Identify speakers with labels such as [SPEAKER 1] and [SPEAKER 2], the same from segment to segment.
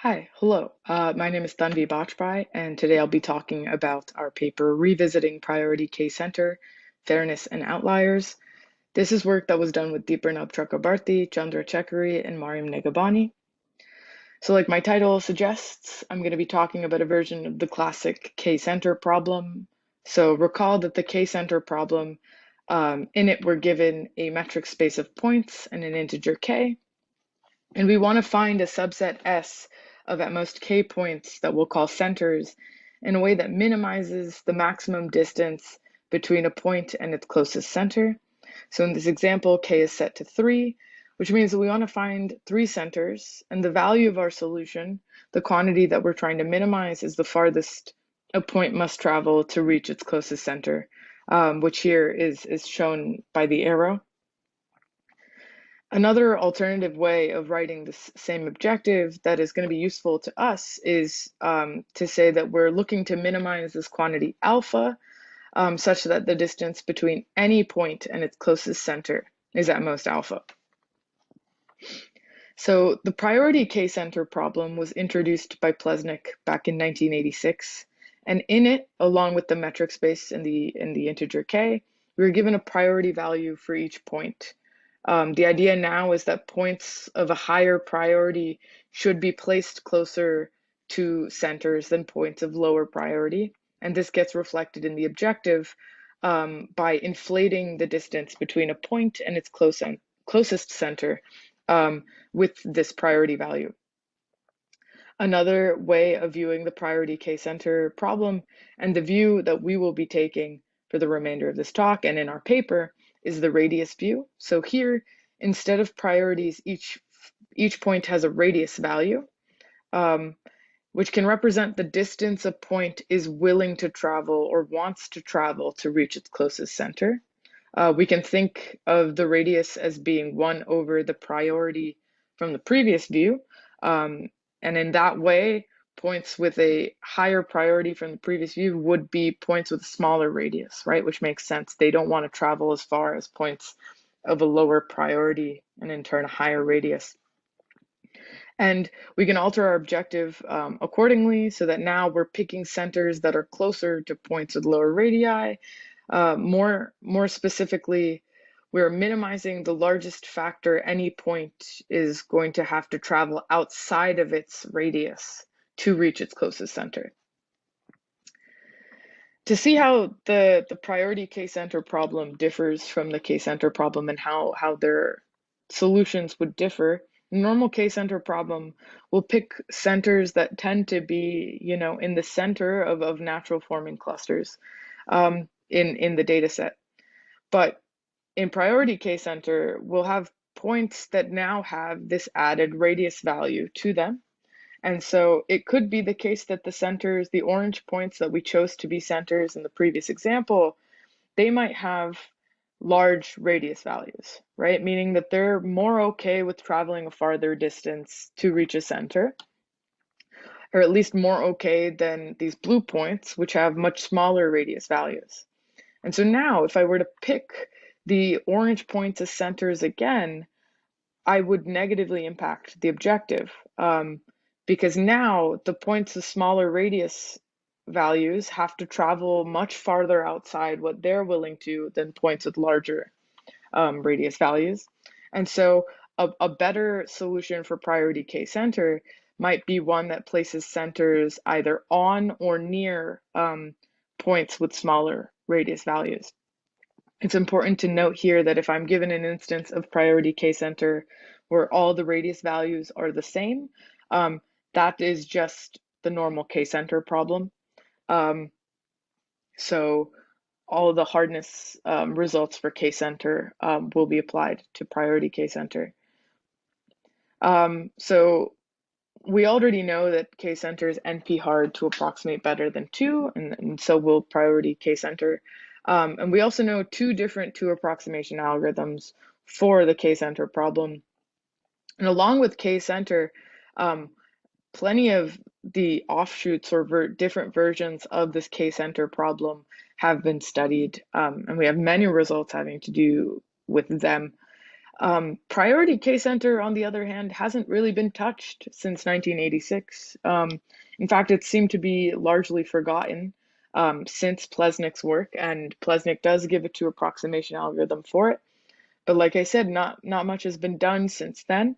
[SPEAKER 1] Hello. My name is Tanvi Bajpai, and today I'll be talking about our paper Revisiting Priority Case Center, Fairness and Outliers. This is work that was done with Deeparnab Chakrabarty, Chandra, Chekuri, and Maryam Negahbani. So like my title suggests, I'm going to be talking about a version of the classic K-center problem. So recall that the K-center problem, in it we're given a metric space of points and an integer k. And we want to find a subset S of at most k points that we'll call centers in a way that minimizes the maximum distance between a point and its closest center. So in this example, k is set to 3, which means that we want to find 3 centers, and the value of our solution, the quantity that we're trying to minimize, is the farthest a point must travel to reach its closest center, which here is shown by the arrow. Another alternative way of writing this same objective that is going to be useful to us is to say that we're looking to minimize this quantity alpha such that the distance between any point and its closest center is at most alpha. So the priority K-center problem was introduced by Plesnik back in 1986, and in it, along with the metric space and the integer k, we were given a priority value for each point. The idea now is that points of a higher priority should be placed closer to centers than points of lower priority. And this gets reflected in the objective by inflating the distance between a point and its closest center with this priority value. Another way of viewing the priority K-center problem, and the view that we will be taking for the remainder of this talk and in our paper, is the radius view. So here, instead of priorities, each point has a radius value, which can represent the distance a point is willing to travel or wants to travel to reach its closest center. We can think of the radius as being 1 over the priority from the previous view. And in that way, points with a higher priority from the previous view would be points with a smaller radius, right? Which makes sense. They don't want to travel as far as points of a lower priority and in turn a higher radius. And we can alter our objective accordingly so that now we're picking centers that are closer to points with lower radii. More specifically, we're minimizing the largest factor any point is going to have to travel outside of its radius to reach its closest center. To see how the priority K-center problem differs from the K-center problem and how their solutions would differ, normal K-center problem will pick centers that tend to be, in the center of natural forming clusters in the data set. But in priority K-center, we'll have points that now have this added radius value to them. And so it could be the case that the centers, the orange points that we chose to be centers in the previous example, they might have large radius values, right? Meaning that they're more okay with traveling a farther distance to reach a center, or at least more okay than these blue points, which have much smaller radius values. And so now if I were to pick the orange points as centers again, I would negatively impact the objective because now the points with smaller radius values have to travel much farther outside what they're willing to than points with larger radius values. And so a better solution for priority K-center might be one that places centers either on or near points with smaller radius values. It's important to note here that if I'm given an instance of priority K-center where all the radius values are the same, that is just the normal K-center problem. So all the hardness results for K-center will be applied to priority K-center. So we already know that K-center is NP hard to approximate better than 2, and so will priority K-center. And we also know 2 different 2 approximation algorithms for the K-center problem. And along with K-center, plenty of the offshoots or different versions of this K-center problem have been studied, and we have many results having to do with them. Priority K-center, on the other hand, hasn't really been touched since 1986. In fact, it seemed to be largely forgotten since Plesnik's work, and Plesnik does give a two approximation algorithm for it. But like I said, not much has been done since then.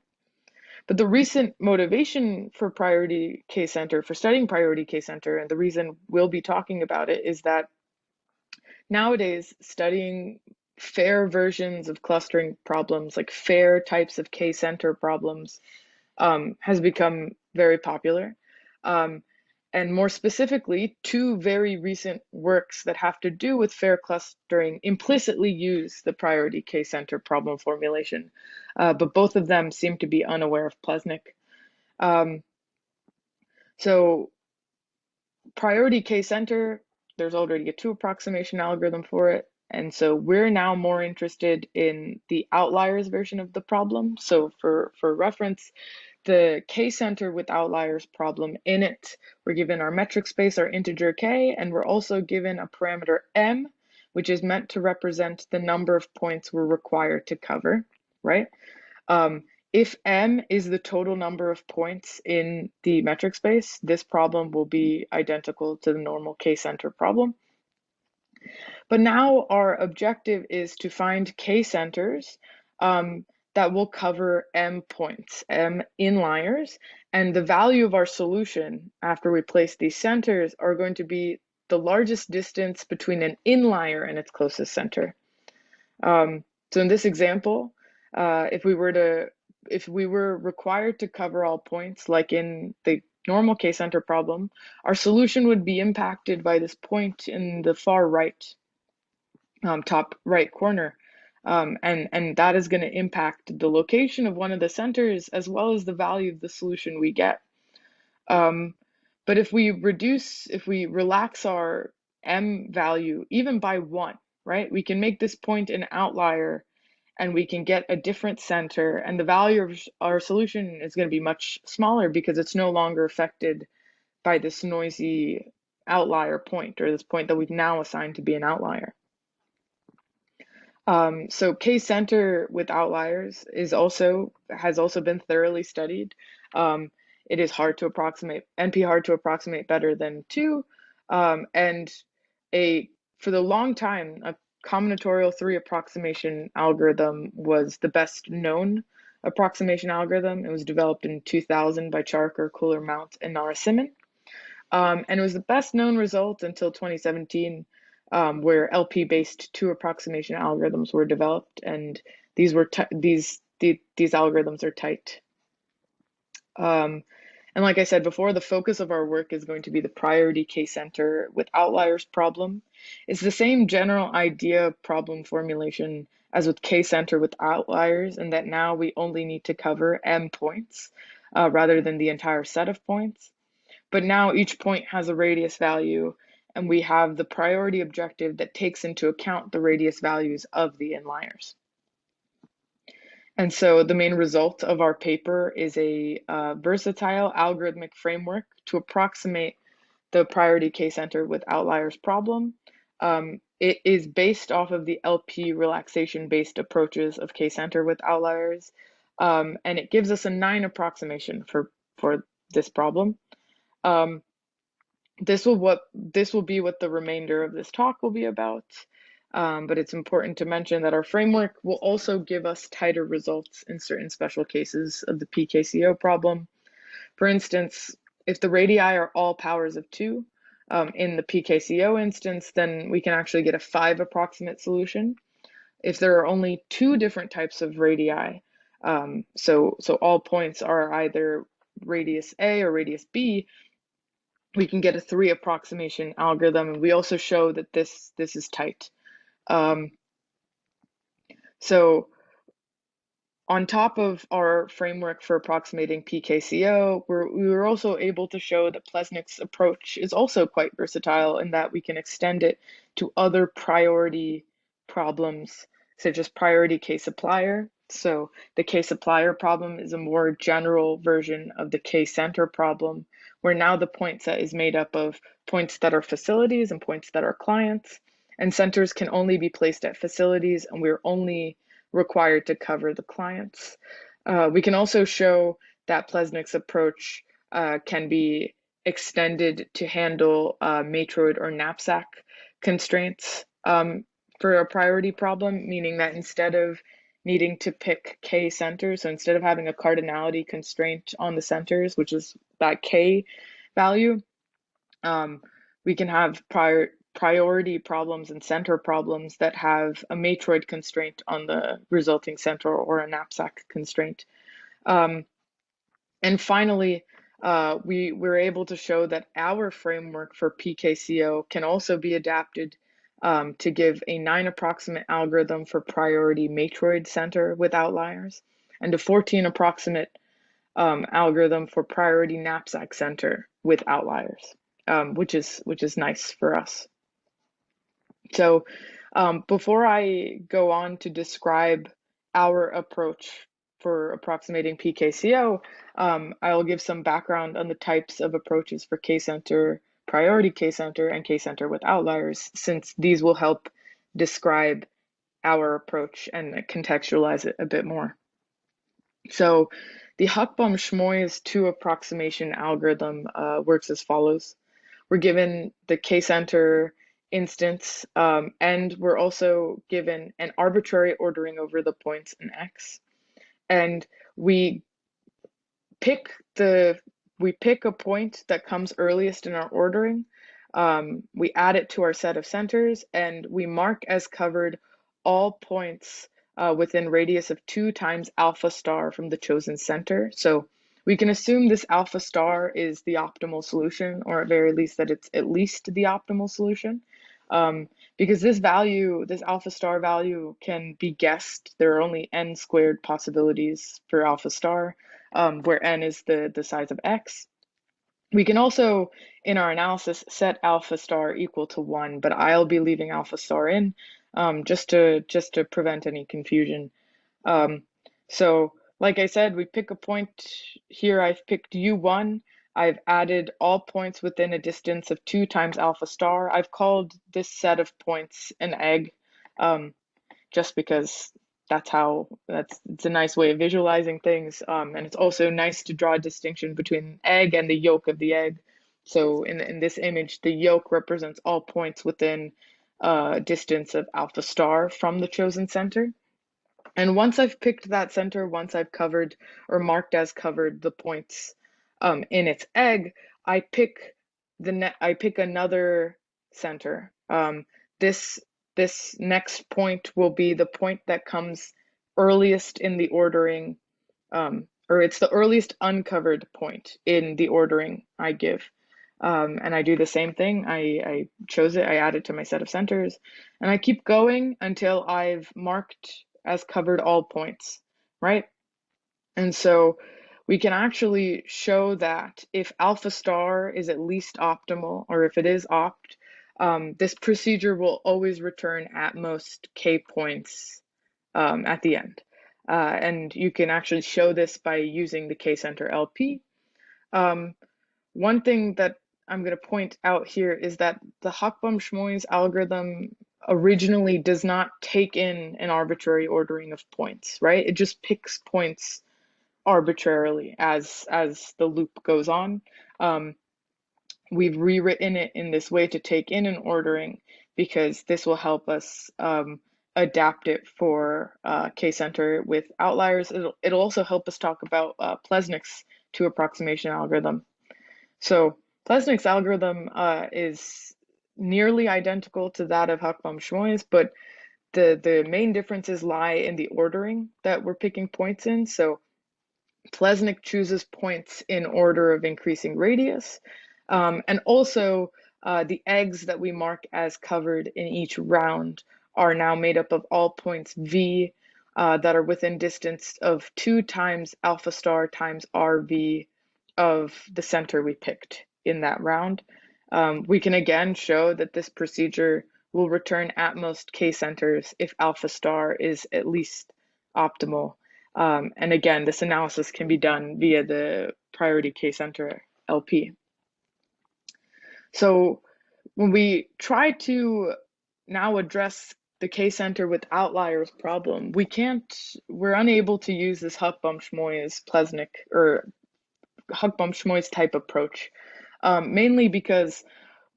[SPEAKER 1] But the recent motivation for priority K-center, for studying priority K-center, and the reason we'll be talking about it is that nowadays studying fair versions of clustering problems, like fair types of K-center problems, has become very popular. Um, and more specifically, two very recent works that have to do with fair clustering implicitly use the priority K-center problem formulation, but both of them seem to be unaware of Plesnik. Um, so priority K-center, there's already a two approximation algorithm for it. And so we're now more interested in the outliers version of the problem. So for reference, the K-center with outliers problem, in it, we're given our metric space, our integer k, and we're also given a parameter m, which is meant to represent the number of points we're required to cover, right? If m is the total number of points in the metric space, this problem will be identical to the normal K-center problem. But now our objective is to find K-centers that will cover m points, m inliers, and the value of our solution after we place these centers are going to be the largest distance between an inlier and its closest center. So in this example, if we were required to cover all points, like in the normal K-center problem, our solution would be impacted by this point in the far right, top right corner. And that is going to impact the location of one of the centers as well as the value of the solution we get. But if we relax our m value even by 1, right, we can make this point an outlier and we can get a different center, and the value of our solution is going to be much smaller because it's no longer affected by this noisy outlier point, or this point that we've now assigned to be an outlier. So K-center with outliers has also been thoroughly studied. It is hard to approximate, NP hard to approximate better than 2, and for the long time, a combinatorial 3 approximation algorithm was the best known approximation algorithm. It was developed in 2000 by Charker, Cooler-Mount, and Narasimhan. And it was the best known result until 2017, where LP-based 2 approximation algorithms were developed, and these algorithms are tight. And like I said before, the focus of our work is going to be the priority K-center with outliers problem. It's the same general idea of problem formulation as with K-center with outliers, and that now we only need to cover m points rather than the entire set of points. But now each point has a radius value, and we have the priority objective that takes into account the radius values of the inliers. And so the main result of our paper is a versatile algorithmic framework to approximate the priority K-center with outliers problem. It is based off of the LP relaxation-based approaches of K-center with outliers, and it gives us a 9 approximation for this problem. This will be what the remainder of this talk will be about. But it's important to mention that our framework will also give us tighter results in certain special cases of the PKCO problem. For instance, if the radii are all powers of 2 in the PKCO instance, then we can actually get a 5 approximate solution. If there are only 2 different types of radii, so all points are either radius A or radius B, we can get a 3 approximation algorithm, and we also show that this is tight. So on top of our framework for approximating PKCO, we were also able to show that Plesnik's approach is also quite versatile in that we can extend it to other priority problems, such as priority K-supplier. So the K-supplier problem is a more general version of the K-center problem, where now the point set is made up of points that are facilities and points that are clients, and centers can only be placed at facilities, and we're only required to cover the clients. We can also show that Plesnik's approach can be extended to handle matroid or knapsack constraints for a priority problem, meaning that instead of needing to pick K centers, so instead of having a cardinality constraint on the centers, which is that K value, we can have priority problems and center problems that have a matroid constraint on the resulting center or a knapsack constraint. And finally, we were able to show that our framework for PKCO can also be adapted to give a 9 approximate algorithm for priority matroid center with outliers, and a 14 approximate algorithm for priority knapsack center with outliers, which is nice for us. So before I go on to describe our approach for approximating PKCO, I'll give some background on the types of approaches for K-center, priority K-center, and K-center with outliers, since these will help describe our approach and contextualize it a bit more. So the Huckbaum-Schmoyes two approximation algorithm works as follows. We're given the K-center instance, and we're also given an arbitrary ordering over the points in X. And we pick a point that comes earliest in our ordering. We add it to our set of centers, and we mark as covered all points within radius of 2 times alpha star from the chosen center. So we can assume this alpha star is the optimal solution, or at very least that it's at least the optimal solution. Because this value, this alpha star value, can be guessed. There are only n squared possibilities for alpha star, where n is the size of X. We can also, in our analysis, set alpha star equal to 1, but I'll be leaving alpha star in just to prevent any confusion. So like I said, we pick a point here. I've picked U1. I've added all points within a distance of 2 times alpha star. I've called this set of points an egg, just because it's a nice way of visualizing things, and it's also nice to draw a distinction between egg and the yolk of the egg. So in this image, the yolk represents all points within a distance of alpha star from the chosen center. And once I've picked that center, once I've covered or marked as covered the points in its egg, I pick another center. This next point will be the point that comes earliest in the ordering, or it's the earliest uncovered point in the ordering I give. And I do the same thing. I chose it, I add it to my set of centers, and I keep going until I've marked as covered all points, right? And so we can actually show that if alpha star is at least optimal, or if it is opt, this procedure will always return at most K points at the end. And you can actually show this by using the K-center LP. One thing that I'm going to point out here is that the Huckbaum-Schmoyes algorithm originally does not take in an arbitrary ordering of points, right? It just picks points arbitrarily as the loop goes on. We've rewritten it in this way to take in an ordering because this will help us adapt it for K-center with outliers. It'll also help us talk about Plesnik's two approximation algorithm. So Plesnik's algorithm is nearly identical to that of Huckbaum-Schmoyes, but the main differences lie in the ordering that we're picking points in. So Plesnik chooses points in order of increasing radius, and also the eggs that we mark as covered in each round are now made up of all points V that are within distance of 2 times alpha star times RV of the center we picked in that round. We can again show that this procedure will return at most K centers if alpha star is at least optimal. And again, this analysis can be done via the priority K-center LP. So when we try to now address the K-center with outliers problem, we're unable to use this Huck-Bump-Schmoyes-Plesnik or Huck-Bump-Schmoyes type approach, mainly because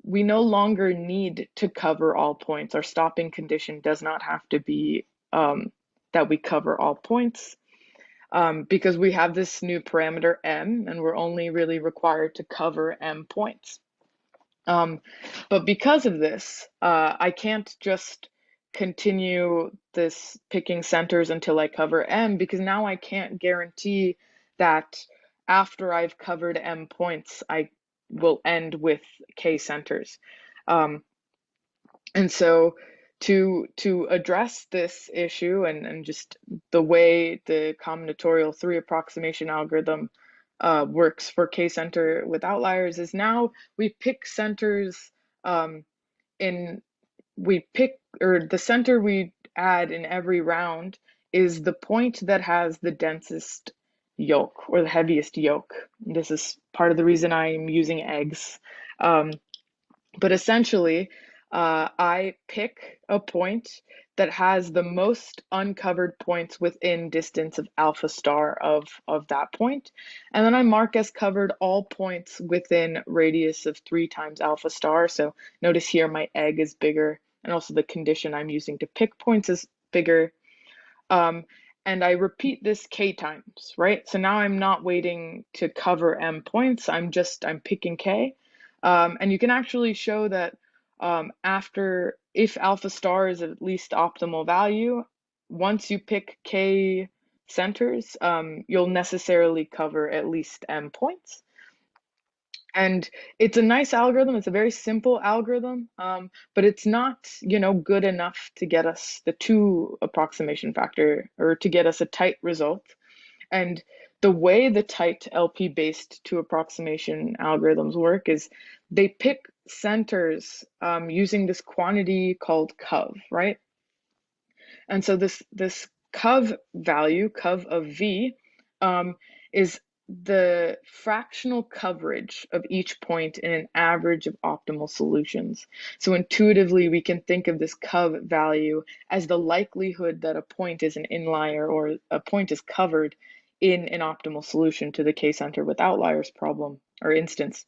[SPEAKER 1] we no longer need to cover all points. Our stopping condition does not have to be that we cover all points, because we have this new parameter m, and we're only really required to cover m points. But because of this, I can't just continue this picking centers until I cover M, because now I can't guarantee that after I've covered M points, I will end with K centers. And so to address this issue and just the way the combinatorial 3 approximation algorithm works for K-center with outliers is now we pick centers in the center we add in every round is the point that has the densest yolk or the heaviest yolk. This is part of the reason I'm using eggs. But essentially, I pick a point that has the most uncovered points within distance of alpha star of that point. And then I mark as covered all points within radius of 3 times alpha star. So notice here my egg is bigger, and also the condition I'm using to pick points is bigger. And I repeat this k times, right? So now I'm not waiting to cover m points, I'm picking k. And you can actually show that if alpha star is at least optimal value, once you pick k centers, you'll necessarily cover at least m points. And it's a nice algorithm. It's a very simple algorithm, but it's not, good enough to get us the 2 approximation factor or to get us a tight result. And the way the tight LP-based 2 approximation algorithms work is they pick centers using this quantity called cov, right? And so this cov value, cov of v, is the fractional coverage of each point in an average of optimal solutions. So intuitively, we can think of this cov value as the likelihood that a point is an inlier or a point is covered in an optimal solution to the K-center with outliers problem or instance.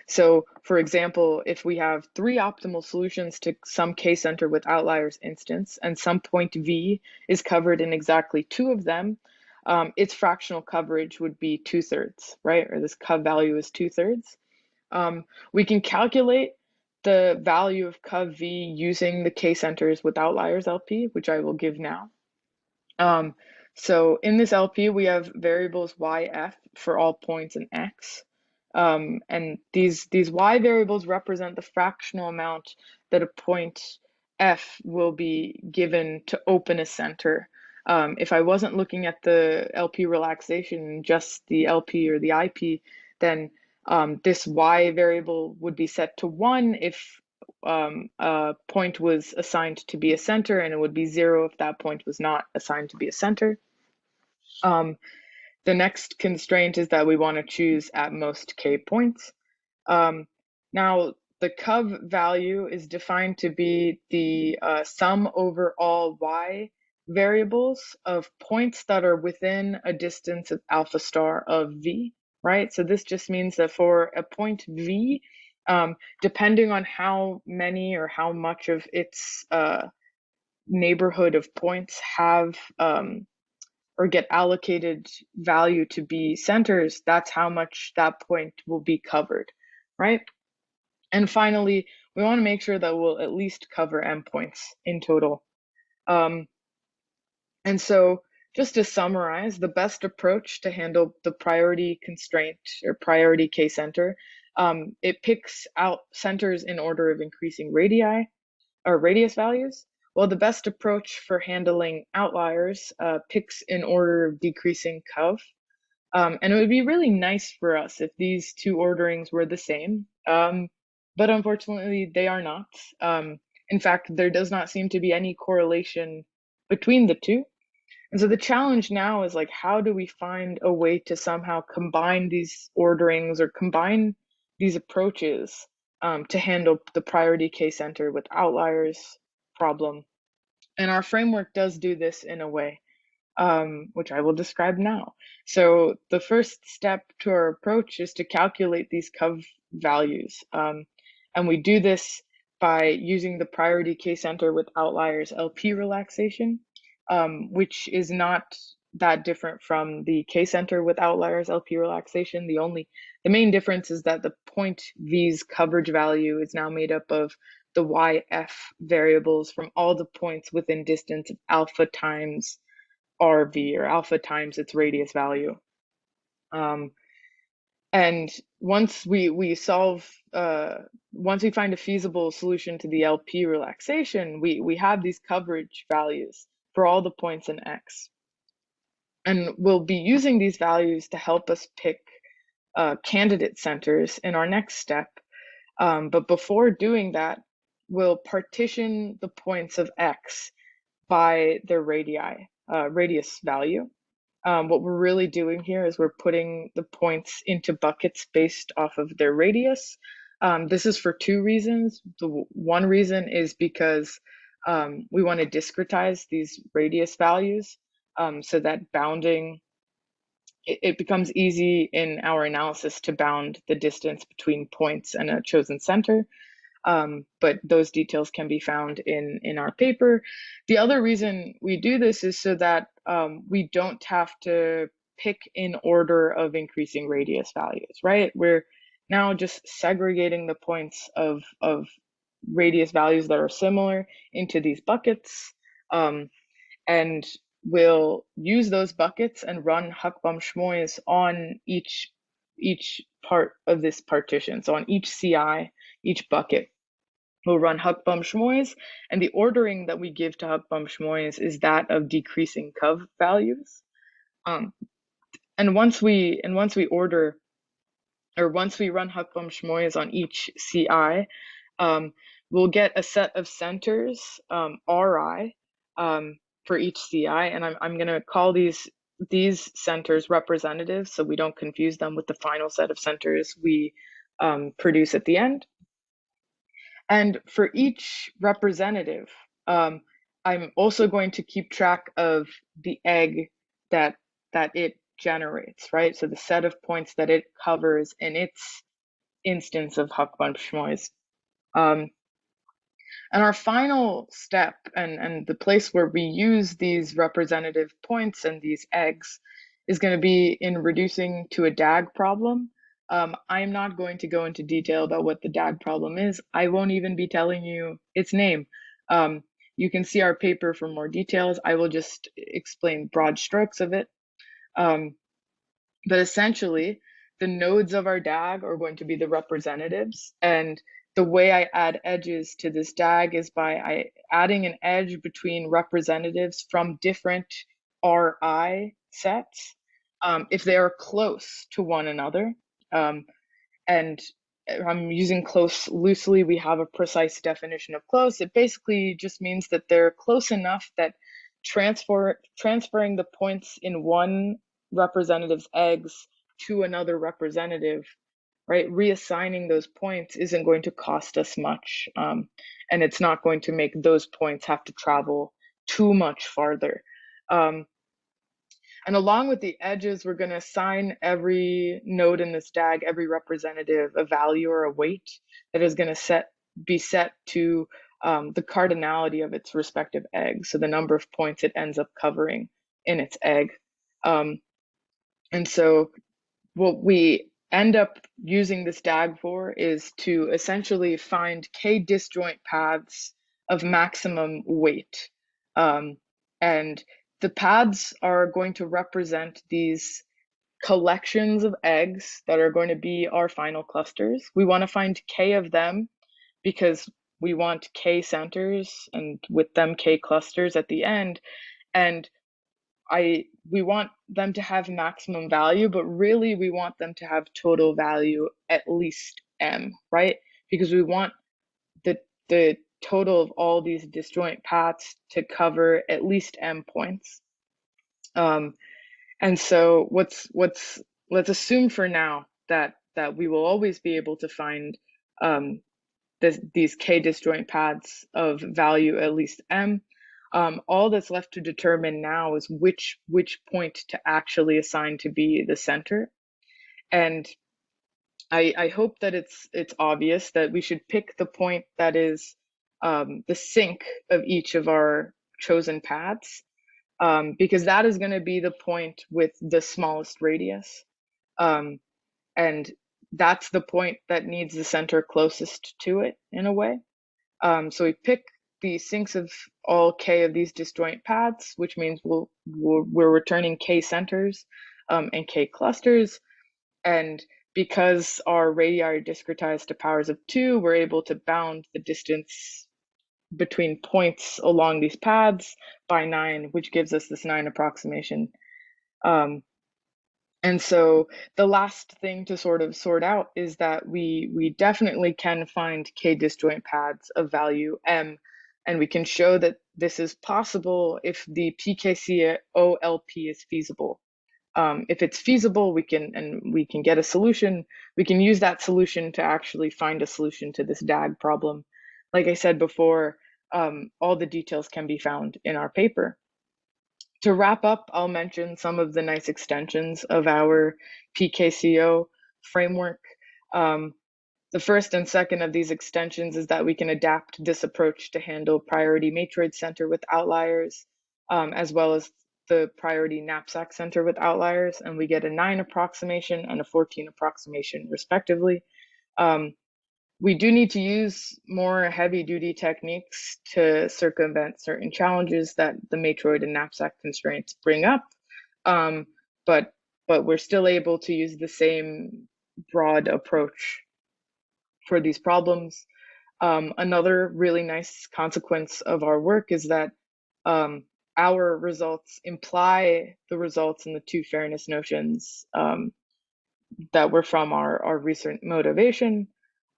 [SPEAKER 1] So for example, if we have 3 optimal solutions to some K-center with outliers instance, and some point V is covered in exactly 2 of them, its fractional coverage would be 2/3, right? Or this cov value is 2/3. We can calculate the value of cov V using the K-centers with outliers LP, which I will give now. So in this LP, we have variables YF for all points in X. And these Y variables represent the fractional amount that a point F will be given to open a center. If I wasn't looking at the LP relaxation, just the LP or the IP, then this Y variable would be set to 1 if a point was assigned to be a center, and it would be 0 if that point was not assigned to be a center. The next constraint is that we want to choose at most k points. Now, the cov value is defined to be the sum over all y variables of points that are within a distance of alpha star of v, right? So this just means that for a point v, depending on how many or how much of its neighborhood of points have or get allocated value to be centers, that's how much that point will be covered, right? And finally, we want to make sure that we'll at least cover m points in total. And so just to summarize, the best approach to handle the priority constraint or priority K-center, it picks out centers in order of increasing radii or radius values, while the best approach for handling outliers picks in order of decreasing cov. And it would be really nice for us if these 2 orderings were the same, but unfortunately they are not. In fact, there does not seem to be any correlation between the 2. And so the challenge now is like, how do we find a way to somehow combine these orderings or combine these approaches to handle the priority K-center with outliers problem. And our framework does do this in a way, which I will describe now. So the first step to our approach is to calculate these cov values. And we do this by using the priority K-center with outliers LP relaxation, which is not that different from the K-center with outliers LP relaxation. The main difference is that the point V's coverage value is now made up of the YF variables from all the points within distance of alpha times RV, or alpha times its radius value. And once we solve, once we find a feasible solution to the LP relaxation, we have these coverage values for all the points in X. And we'll be using these values to help us pick candidate centers in our next step. But before doing that, we'll partition the points of X by their radius value. What we're really doing here is we're putting the points into buckets based off of their radius. This is for two reasons. The one reason is because we want to discretize these radius values so that bounding, it becomes easy in our analysis to bound the distance between points and a chosen center. But those details can be found in our paper. The other reason we do this is so that we don't have to pick in order of increasing radius values, right? We're now just segregating the points of radius values that are similar into these buckets, and we'll use those buckets and run Huckbaum-Schmois on each part of this partition. So on each CI, each bucket, we'll run Huckbaum-Schmois, and the ordering that we give to Huckbaum-Schmois is that of decreasing cov values. And once we order, or once we run Huckbaum-Schmois on each CI, we'll get a set of centers, Ri, for each CI, and I'm going to call these centers representatives so we don't confuse them with the final set of centers we produce at the end. And for each representative, I'm also going to keep track of the egg that it generates, right? So the set of points that it covers in its instance of Huckbaum-Schmois. And our final step, and the place where we use these representative points and these eggs, is going to be in reducing to a DAG problem. I'm not going to go into detail about what the DAG problem is. I won't even be telling you its name. You can see our paper for more details. I will just explain broad strokes of it. But essentially, the nodes of our DAG are going to be the representatives, and the way I add edges to this DAG is by adding an edge between representatives from different Ri sets if they are close to one another. And I'm using close loosely. We have a precise definition of close. It basically just means that they're close enough that transferring the points in one representative's eggs to another representative, right? Reassigning those points isn't going to cost us much, and it's not going to make those points have to travel too much farther. And along with the edges, we're going to assign every node in this DAG, every representative, a value or a weight that is going to be set to the cardinality of its respective egg, so the number of points it ends up covering in its egg. And so what we end up using this DAG for is to essentially find K disjoint paths of maximum weight. And the paths are going to represent these collections of eggs that are going to be our final clusters. We want to find K of them because we want K centers and with them K clusters at the end. And we want them to have maximum value, but really we want them to have total value at least M, right? Because we want the total of all these disjoint paths to cover at least M points. And so let's assume for now that we will always be able to find these K disjoint paths of value at least M. All that's left to determine now is which point to actually assign to be the center. And I hope that it's obvious that we should pick the point that is the sink of each of our chosen paths, because that is going to be the point with the smallest radius. And that's the point that needs the center closest to it in a way. So we pick the sinks of all K of these disjoint paths, which means we're returning K centers and K clusters. And because our radii are discretized to powers of 2, we're able to bound the distance between points along these paths by 9, which gives us this 9 approximation. And so the last thing to sort of sort out is that we definitely can find K disjoint paths of value M, and we can show that this is possible if the PKC OLP is feasible. If it's feasible, we can get a solution. We can use that solution to actually find a solution to this DAG problem. Like I said before, all the details can be found in our paper. To wrap up, I'll mention some of the nice extensions of our PKCO framework. The first and second of these extensions is that we can adapt this approach to handle priority matroid center with outliers, as well as the priority knapsack center with outliers, and we get a 9 approximation and a 14 approximation respectively. We do need to use more heavy-duty techniques to circumvent certain challenges that the matroid and knapsack constraints bring up, but we're still able to use the same broad approach for these problems. Another really nice consequence of our work is that our results imply the results in the 2 fairness notions that were from our recent motivation.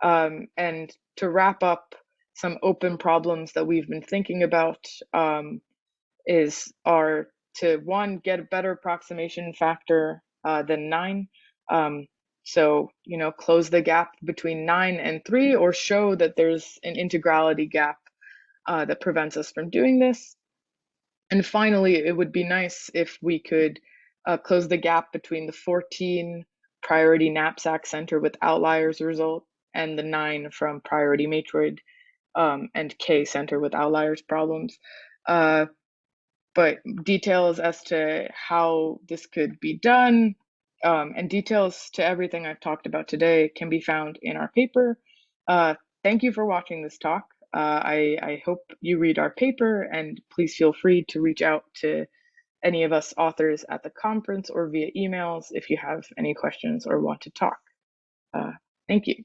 [SPEAKER 1] And to wrap up, some open problems that we've been thinking about are to, one, get a better approximation factor than 9. So, close the gap between 9 and 3, or show that there's an integrality gap that prevents us from doing this. And finally, it would be nice if we could close the gap between the 14 priority knapsack center with outliers result and the 9 from priority matroid and K center with outliers problems. But details as to how this could be done and details to everything I've talked about today can be found in our paper. Thank you for watching this talk. I hope you read our paper, and please feel free to reach out to any of us authors at the conference or via emails if you have any questions or want to talk. Thank you.